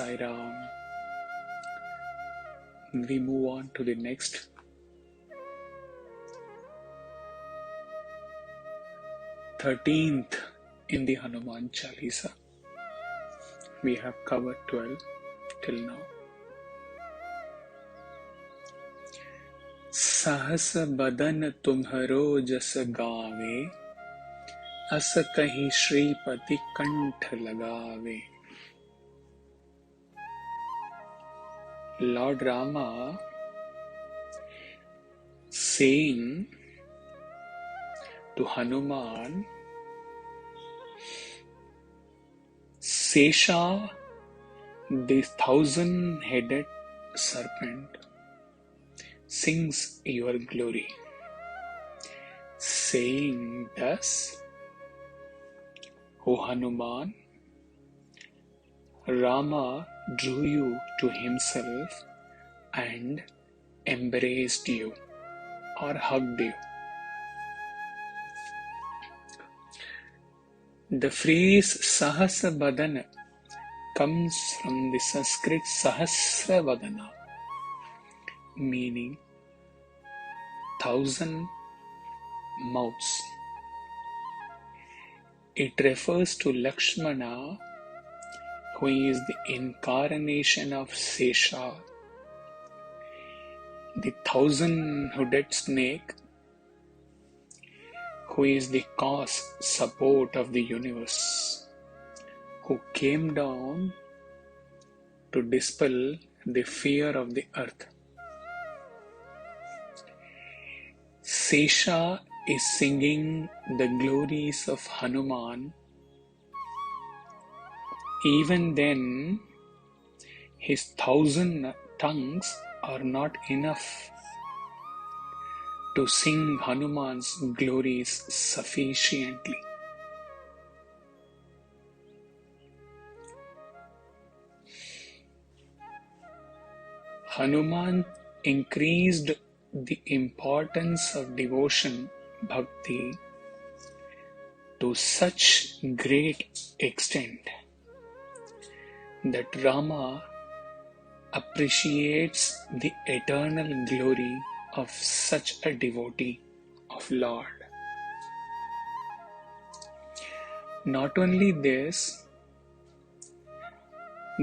Sai Ram. We move on to the next 13th in the Hanuman Chalisa. We have covered 12 till now. सहस बदन तुम्हरो जस गावे, अस कहीं श्रीपति कंठ लगावे. Lord Rama saying to Hanuman, Sesha, the 1,000-headed serpent, sings your glory. Saying thus, O Hanuman, Rama drew you to himself and embraced you or hugged you. The phrase Sahasra Vadana comes from the Sanskrit Sahasra Vadana, meaning 1,000 mouths. It refers to Lakshmana, who is the incarnation of Sesha, the 1,000-hooded snake, who is the cause, support of the universe, who came down to dispel the fear of the earth. Sesha is singing the glories of Hanuman. Even then, his 1,000 tongues are not enough to sing Hanuman's glories sufficiently. Hanuman increased the importance of devotion, bhakti, to such great extent that Rama appreciates the eternal glory of such a devotee of Lord. Not only this,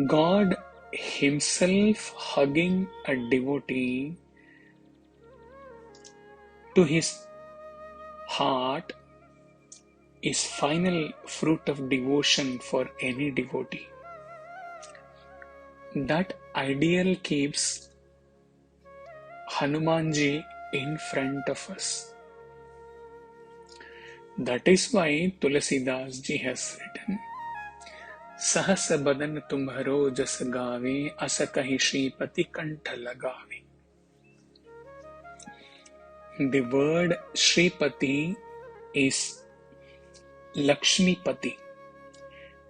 God himself hugging a devotee to his heart is final fruit of devotion for any devotee. That ideal keeps Hanumanji in front of us. That is why Tulasidas ji has written, Sahas badan tumharo jas gaave, asa kahi Shripati kantha lagave. The word Shripati is Lakshmipati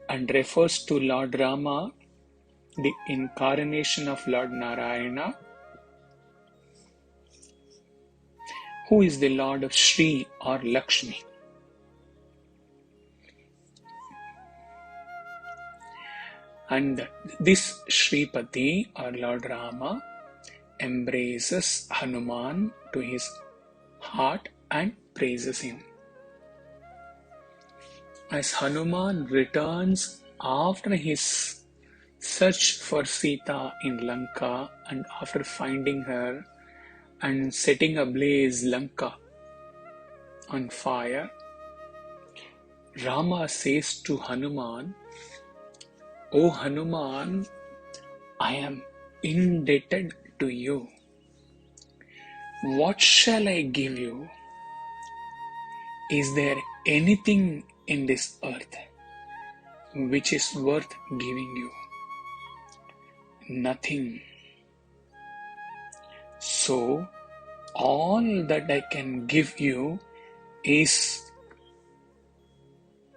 and refers to Lord Rama, the incarnation of Lord Narayana, who is the Lord of Shri or Lakshmi. And this Shripati or Lord Rama embraces Hanuman to his heart and praises him. As Hanuman returns after his search for Sita in Lanka and after finding her and setting ablaze Lanka on fire, Rama says to Hanuman, O Hanuman, I am indebted to you. What shall I give you? Is there anything in this earth which is worth giving you? Nothing. So, all that I can give you is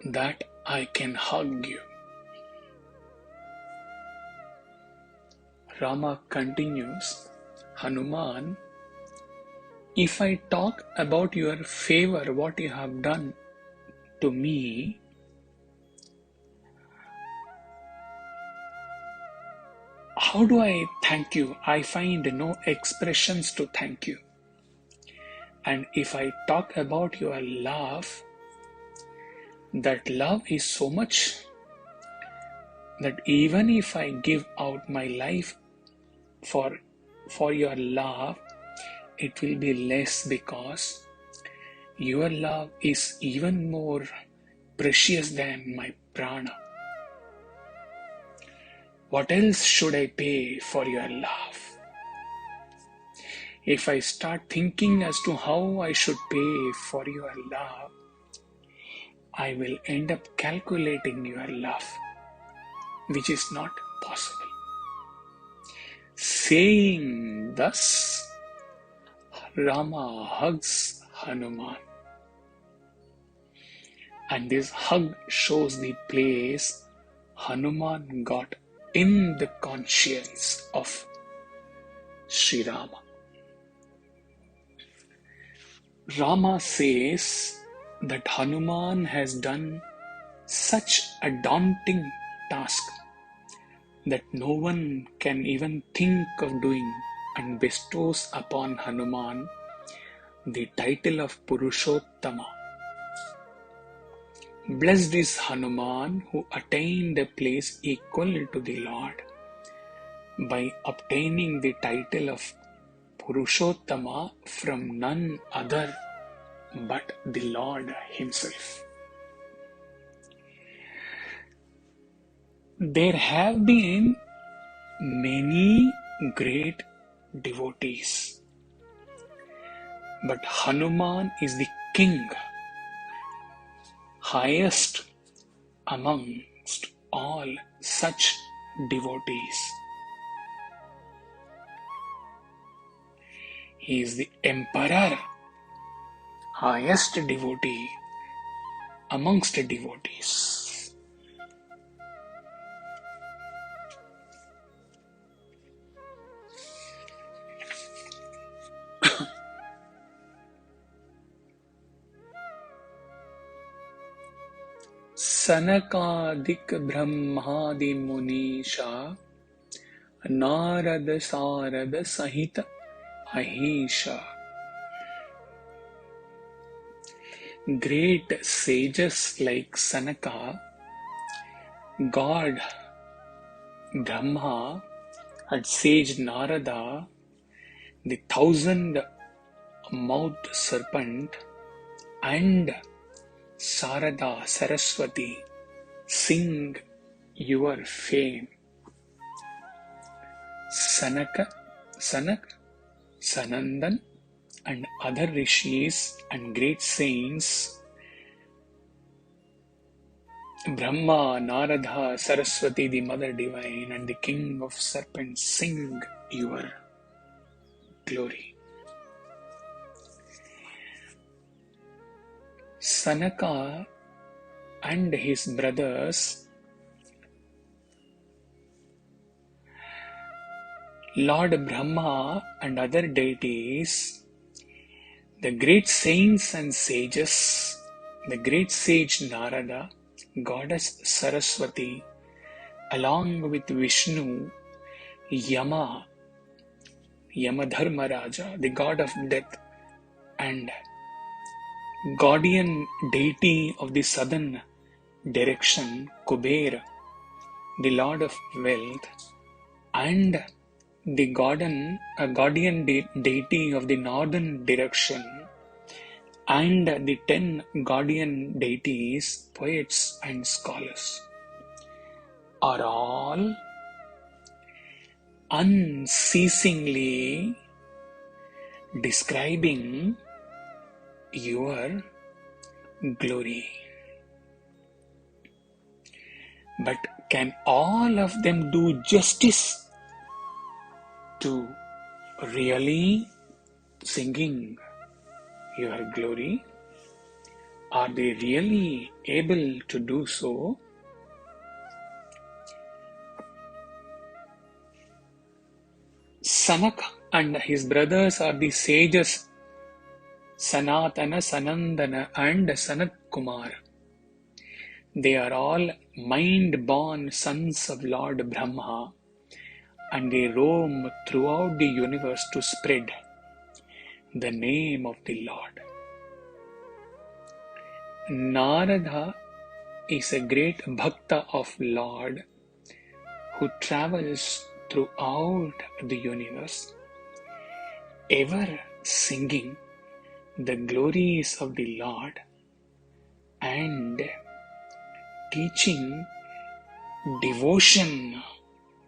that I can hug you. Rama continues, Hanuman, if I talk about your favor, what you have done to me, how do I thank you? I find no expressions to thank you. And if I talk about your love, that love is so much that even if I give out my life for your love, it will be less, because your love is even more precious than my prana. What else should I pay for your love? If I start thinking as to how I should pay for your love, I will end up calculating your love, which is not possible. Saying thus, Rama hugs Hanuman. And this hug shows the place Hanuman got in the conscience of Sri Rama. Rama says that Hanuman has done such a daunting task that no one can even think of doing, and bestows upon Hanuman the title of Purushottama. Blessed is Hanuman who attained a place equal to the Lord by obtaining the title of Purushottama from none other but the Lord himself. There have been many great devotees, but Hanuman is the king, highest amongst all such devotees. He is the emperor, highest devotee amongst devotees. सनकादिक ब्रह्मादि मुनीषा नारद सारद सहित अहीशा. Great sages like Sanaka, God Brahma had sage Narada, the 1,000-mouthed serpent, and Sarada Saraswati sing your fame. Sanak, Sanandan, and other rishis and great saints, Brahma, Narada, Saraswati, the Mother Divine, and the King of Serpents sing your glory. Sanaka and his brothers, Lord Brahma and other deities, the great saints and sages, the great sage Narada, Goddess Saraswati, along with Vishnu, Yamadharmaraja, the god of death, and guardian deity of the southern direction, Kuber, the lord of wealth, and the guardian deity of the northern direction, and the 10 guardian deities, poets and scholars, are all unceasingly describing your glory. But can all of them do justice to really singing your glory? Are they really able to do so? Sanaka and his brothers are the sages Sanatana, Sanandana, and Sanat Kumar. They are all mind-born sons of Lord Brahma and they roam throughout the universe to spread the name of the Lord. Narada is a great bhakta of Lord who travels throughout the universe, ever singing the glories of the Lord and teaching devotion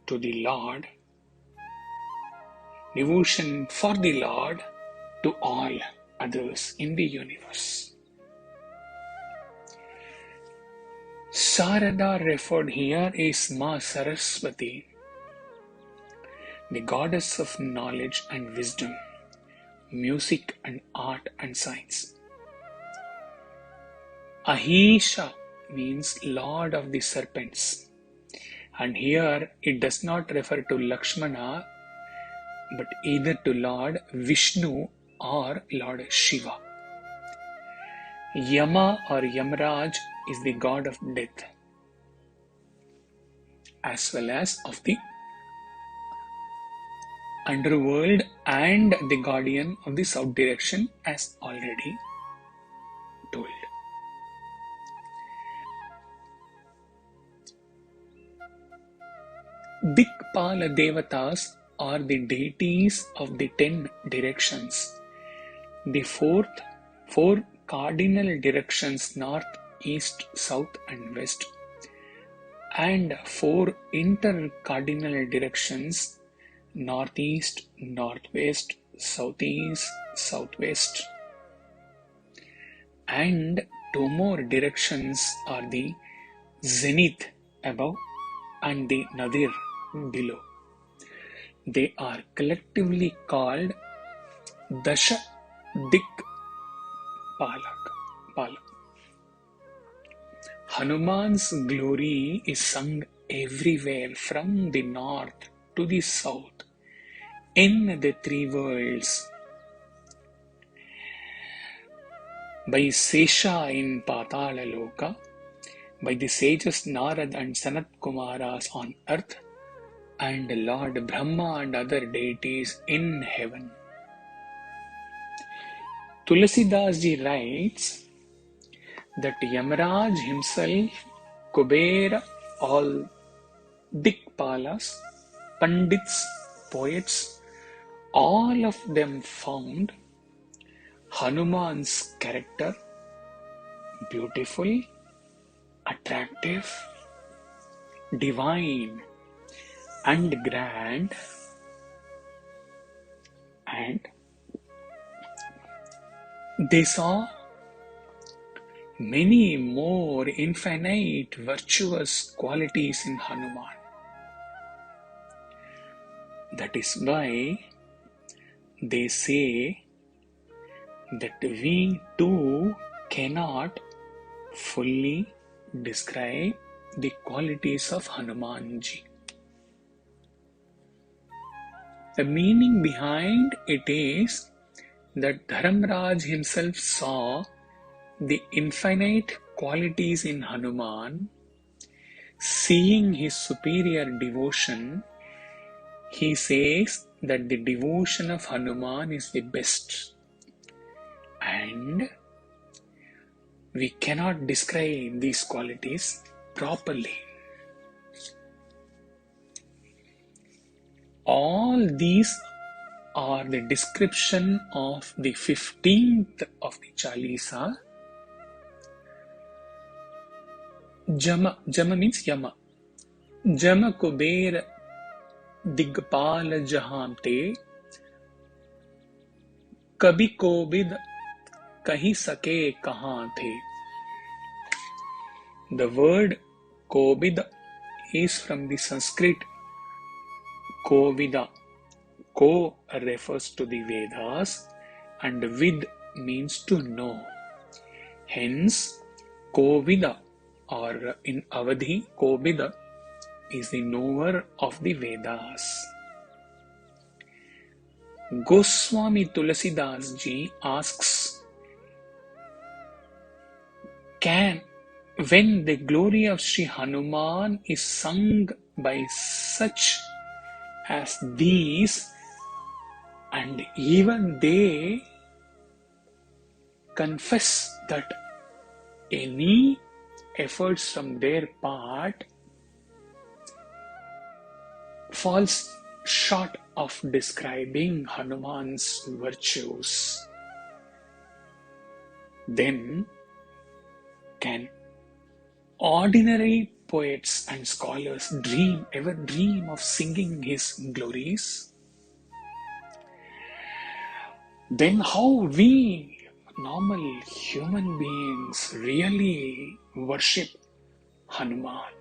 to the Lord, devotion for the Lord to all others in the universe. Sarada referred here is Ma Saraswati, the goddess of knowledge and wisdom, music and art and science. Ahisha means Lord of the Serpents, and here it does not refer to Lakshmana but either to Lord Vishnu or Lord Shiva. Yama or Yamraj is the god of death as well as of the underworld and the guardian of the south direction, as already told. Dikpala Devatas are the deities of the 10 directions. The four cardinal directions, north, east, south and west, and 4 inter-cardinal directions, northeast, northwest, southeast, southwest, and 2 more directions are the zenith above and the nadir below. They are collectively called Dasha Dikpala. Hanuman's glory is sung everywhere from the north to the south in the 3 worlds. By Sesha in Patala Loka, by the sages Narad and Sanat Kumaras on earth, and Lord Brahma and other deities in heaven. Tulasidas ji writes that Yamaraj himself, Kubera, all Dikpalas, Pandits, poets, all of them found Hanuman's character beautiful, attractive, divine, and grand, and they saw many more infinite virtuous qualities in Hanuman. That is why they say that we too cannot fully describe the qualities of Hanumanji. The meaning behind it is that Dharamraj himself saw the infinite qualities in Hanuman. Seeing his superior devotion, he says that the devotion of Hanuman is the best, and we cannot describe these qualities properly. All these are the description of the 15th of the Chalisa. Jama means Yama. Jama Kuber Digpal Jahamte Kabhi Kobid Kahi Sake Kahan The. The word Kobid is from the Sanskrit Kovida. Ko refers to the Vedas and Vid means to know. Hence, Kovida or in Avadhi, Kobida is the knower of the Vedas. Goswami Tulasidas ji asks, when the glory of Sri Hanuman is sung by such as these, and even they confess that any efforts from their part falls short of describing Hanuman's virtues, then can ordinary poets and scholars ever dream of singing his glories? Then how we normal human beings really worship Hanuman?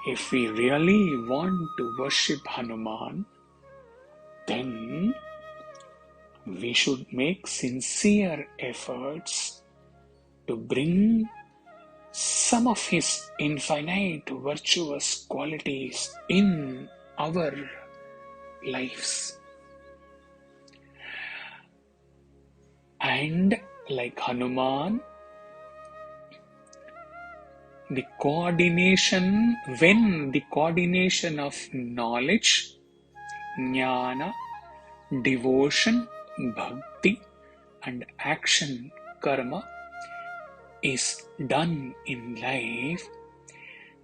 If we really want to worship Hanuman, then we should make sincere efforts to bring some of his infinite virtuous qualities in our lives. And like Hanuman, when the coordination of knowledge, jnana, devotion, bhakti, and action, karma, is done in life,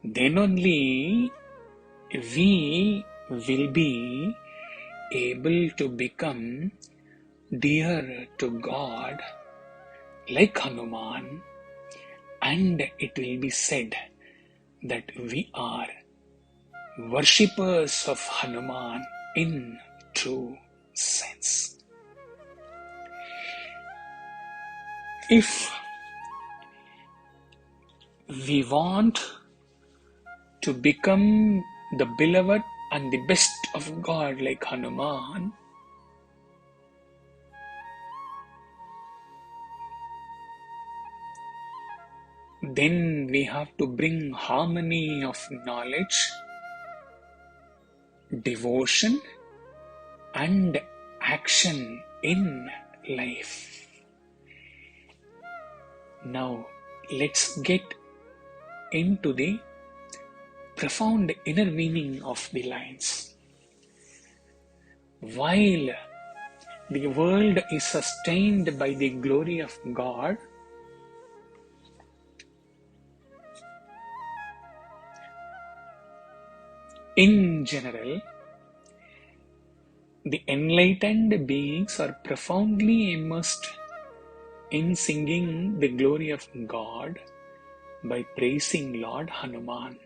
then only we will be able to become dear to God like Hanuman, and it will be said that we are worshippers of Hanuman in true sense. If we want to become the beloved and the best of God like Hanuman, then we have to bring harmony of knowledge, devotion, and action in life. Now, let's get into the profound inner meaning of the lines. While the world is sustained by the glory of God, in general, the enlightened beings are profoundly immersed in singing the glory of God by praising Lord Hanuman.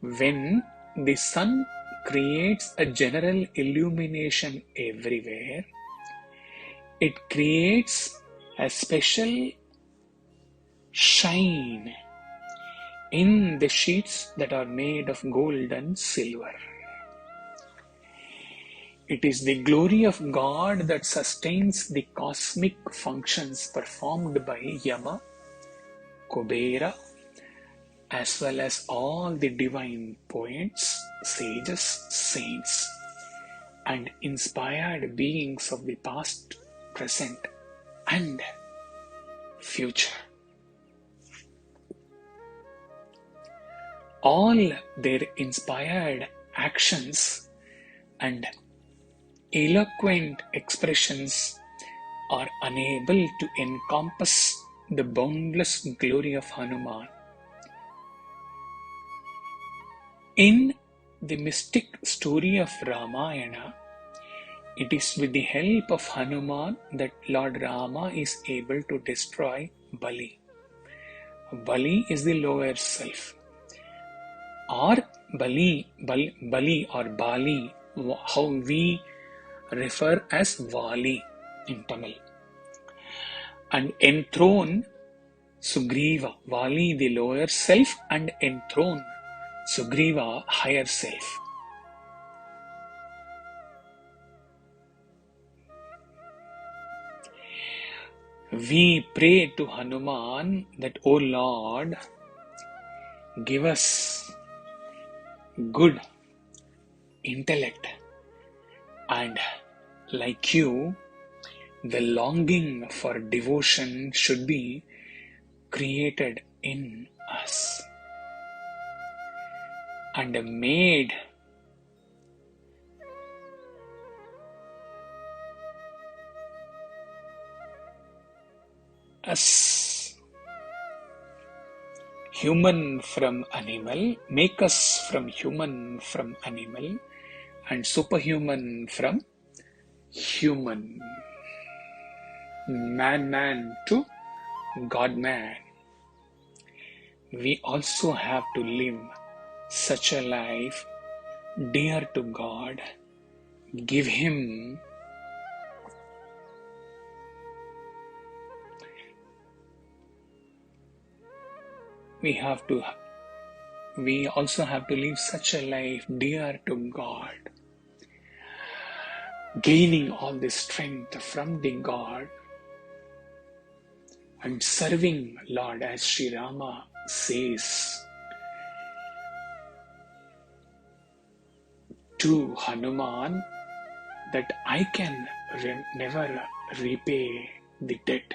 When the sun creates a general illumination everywhere, it creates a special shine in the sheets that are made of gold and silver. It is the glory of God that sustains the cosmic functions performed by Yama, Kubera, as well as all the divine poets, sages, saints, and inspired beings of the past, present, and future. All their inspired actions and eloquent expressions are unable to encompass the boundless glory of Hanuman. In the mystic story of Ramayana, it is with the help of Hanuman that Lord Rama is able to destroy Bali. Bali is the lower self, or Bali or Bali, how we refer as Vali in Tamil, and enthrone Sugriva, Vali the lower self, and enthrone Sugriva higher self. We pray to Hanuman that, O Lord, give us good intellect, and like you, the longing for devotion should be created in us. and made us human from animal, make us from human from animal, and superhuman from human. Man to God man. We also have to live such a life dear to God. Give Him we also have to live such a life dear to God, gaining all the strength from the God and serving Lord, as Sri Rama says to Hanuman, that I can never repay the debt.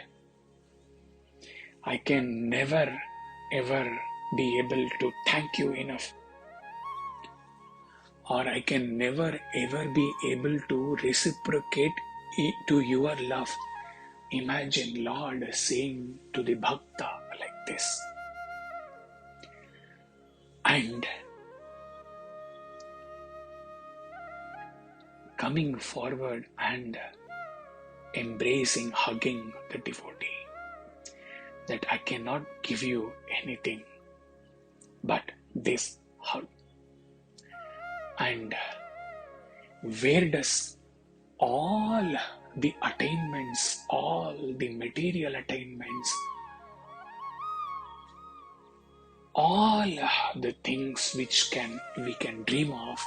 I can never ever be able to thank you enough, or I can never ever be able to reciprocate to your love. Imagine Lord saying to the Bhakta like this. And coming forward and embracing, hugging the devotee, that I cannot give you anything but this hug. And where does all the attainments, all the material attainments, all the things which we can dream of,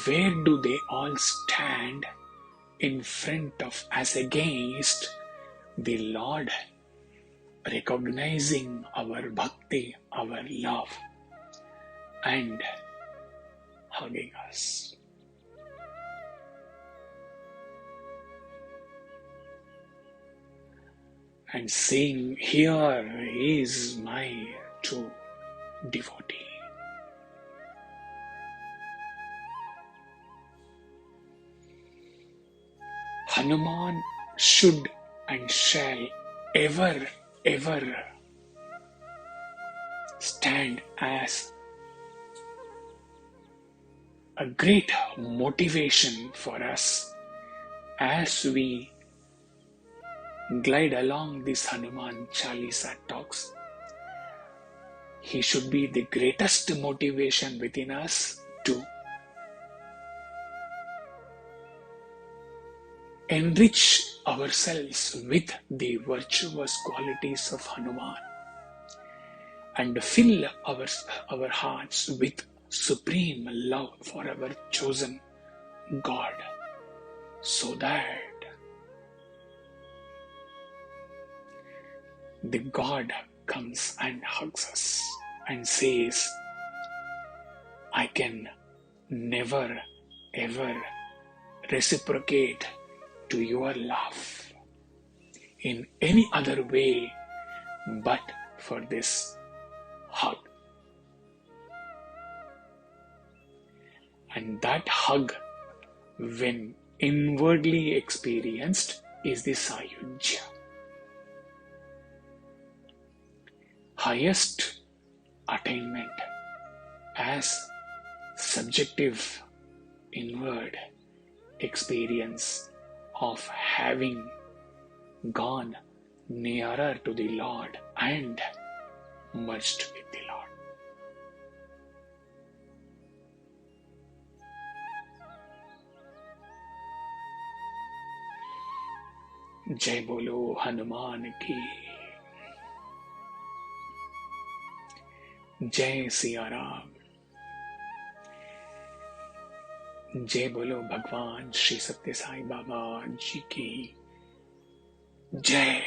where do they all stand in front of, as against the Lord recognizing our bhakti, our love, and hugging us? And saying, here is my true devotee. Hanuman should and shall ever stand as a great motivation for us as we glide along this Hanuman Chalisa talks. He should be the greatest motivation within us to enrich ourselves with the virtuous qualities of Hanuman and fill our hearts with supreme love for our chosen God, so that the God comes and hugs us and says, I can never ever reciprocate to your love in any other way but for this hug. And that hug, when inwardly experienced, is the Sayujya. Highest attainment as subjective inward experience of having gone nearer to the Lord and merged with the Lord. जय बोलो हनुमान की, जय सिया राम, जय बोलो भगवान श्री सत्य साई बाबा जी की जय।